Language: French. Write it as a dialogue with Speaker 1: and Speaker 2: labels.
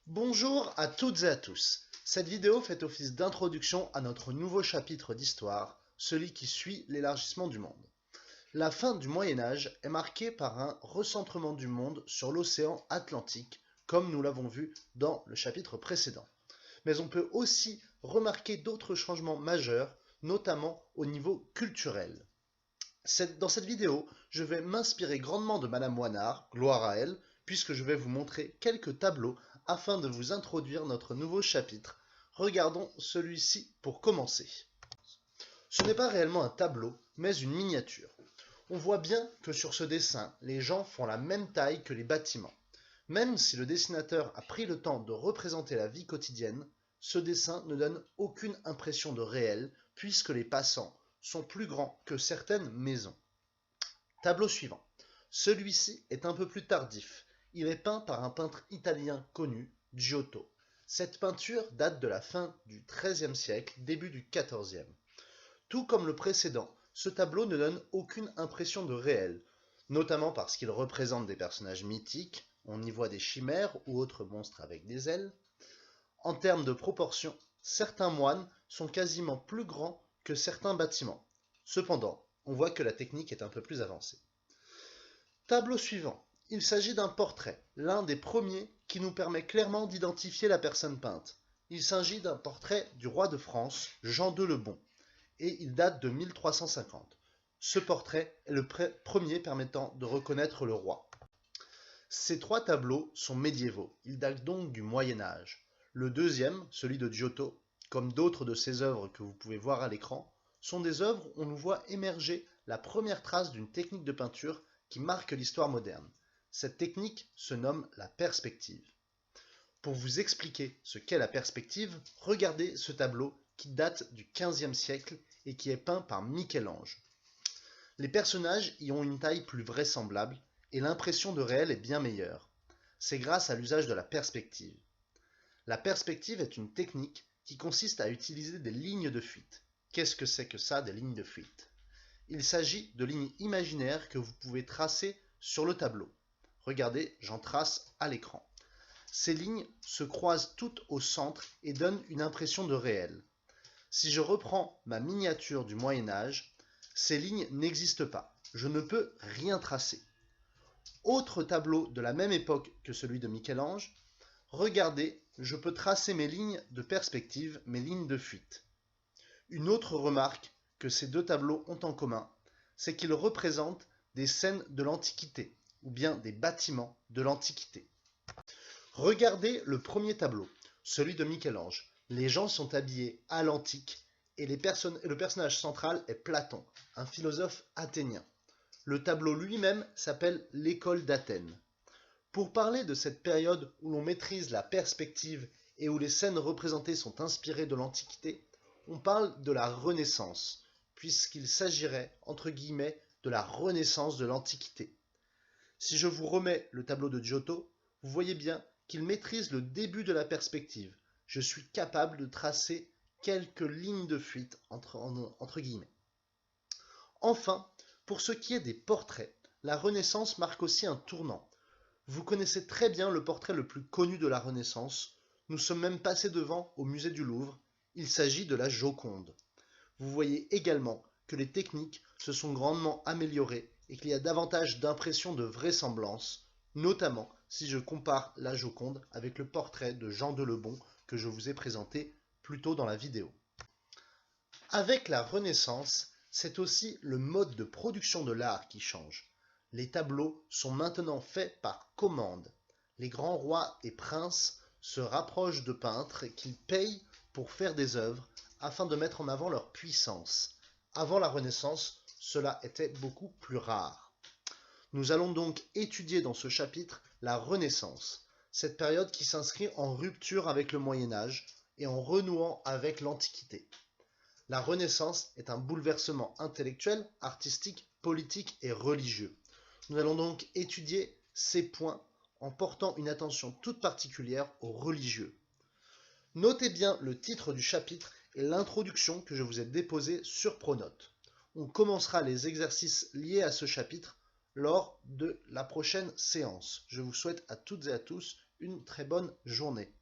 Speaker 1: Bonjour à toutes et à tous. Cette vidéo fait office d'introduction à notre nouveau chapitre d'histoire, celui qui suit l'élargissement du monde. La fin du Moyen-Âge est marquée par un recentrement du monde sur l'océan Atlantique, comme nous l'avons vu dans le chapitre précédent. Mais on peut aussi remarquer d'autres changements majeurs, notamment au niveau culturel. Dans cette vidéo, je vais m'inspirer grandement de Madame Moinard, gloire à elle, puisque je vais vous montrer quelques tableaux afin de vous introduire notre nouveau chapitre. Regardons celui-ci pour commencer. Ce n'est pas réellement un tableau, mais une miniature. On voit bien que sur ce dessin, les gens font la même taille que les bâtiments. Même si le dessinateur a pris le temps de représenter la vie quotidienne, ce dessin ne donne aucune impression de réel, puisque les passants sont plus grands que certaines maisons. Tableau suivant. Celui-ci est un peu plus tardif. Il est peint par un peintre italien connu, Giotto. Cette peinture date de la fin du XIIIe siècle, début du XIVe. Tout comme le précédent, ce tableau ne donne aucune impression de réel, notamment parce qu'il représente des personnages mythiques, on y voit des chimères ou autres monstres avec des ailes. En termes de proportions, certains moines sont quasiment plus grands que certains bâtiments. Cependant, on voit que la technique est un peu plus avancée. Tableau suivant. Il s'agit d'un portrait, l'un des premiers qui nous permet clairement d'identifier la personne peinte. Il s'agit d'un portrait du roi de France, Jean II le Bon, et il date de 1350. Ce portrait est le premier permettant de reconnaître le roi. Ces trois tableaux sont médiévaux, ils datent donc du Moyen-Âge. Le deuxième, celui de Giotto, comme d'autres de ses œuvres que vous pouvez voir à l'écran, sont des œuvres où on nous voit émerger la première trace d'une technique de peinture qui marque l'histoire moderne. Cette technique se nomme la perspective. Pour vous expliquer ce qu'est la perspective, regardez ce tableau qui date du XVe siècle et qui est peint par Michel-Ange. Les personnages y ont une taille plus vraisemblable et l'impression de réel est bien meilleure. C'est grâce à l'usage de la perspective. La perspective est une technique qui consiste à utiliser des lignes de fuite. Qu'est-ce que c'est que ça, des lignes de fuite? Il s'agit de lignes imaginaires que vous pouvez tracer sur le tableau. Regardez, j'en trace à l'écran. Ces lignes se croisent toutes au centre et donnent une impression de réel. Si je reprends ma miniature du Moyen-Âge, ces lignes n'existent pas. Je ne peux rien tracer. Autre tableau de la même époque que celui de Michel-Ange, regardez, je peux tracer mes lignes de perspective, mes lignes de fuite. Une autre remarque que ces deux tableaux ont en commun, c'est qu'ils représentent des scènes de l'Antiquité, ou bien des bâtiments de l'Antiquité. Regardez le premier tableau, celui de Michel-Ange. Les gens sont habillés à l'antique et le personnage central est Platon, un philosophe athénien. Le tableau lui-même s'appelle l'École d'Athènes. Pour parler de cette période où l'on maîtrise la perspective et où les scènes représentées sont inspirées de l'Antiquité, on parle de la Renaissance, puisqu'il s'agirait, entre guillemets, de la renaissance de l'Antiquité. Si je vous remets le tableau de Giotto, vous voyez bien qu'il maîtrise le début de la perspective. Je suis capable de tracer quelques lignes de fuite, entre guillemets. Enfin, pour ce qui est des portraits, la Renaissance marque aussi un tournant. Vous connaissez très bien le portrait le plus connu de la Renaissance. Nous sommes même passés devant au musée du Louvre. Il s'agit de la Joconde. Vous voyez également que les techniques se sont grandement améliorées et qu'il y a davantage d'impressions de vraisemblance, notamment si je compare la Joconde avec le portrait de Jean II le Bon que je vous ai présenté plus tôt dans la vidéo. Avec la Renaissance, c'est aussi le mode de production de l'art qui change. Les tableaux sont maintenant faits par commande. Les grands rois et princes se rapprochent de peintres qu'ils payent pour faire des œuvres afin de mettre en avant leur puissance. Avant la Renaissance, cela était beaucoup plus rare. Nous allons donc étudier dans ce chapitre la Renaissance, cette période qui s'inscrit en rupture avec le Moyen-Âge et en renouant avec l'Antiquité. La Renaissance est un bouleversement intellectuel, artistique, politique et religieux. Nous allons donc étudier ces points en portant une attention toute particulière aux religieux. Notez bien le titre du chapitre et l'introduction que je vous ai déposée sur Pronote. On commencera les exercices liés à ce chapitre lors de la prochaine séance. Je vous souhaite à toutes et à tous une très bonne journée.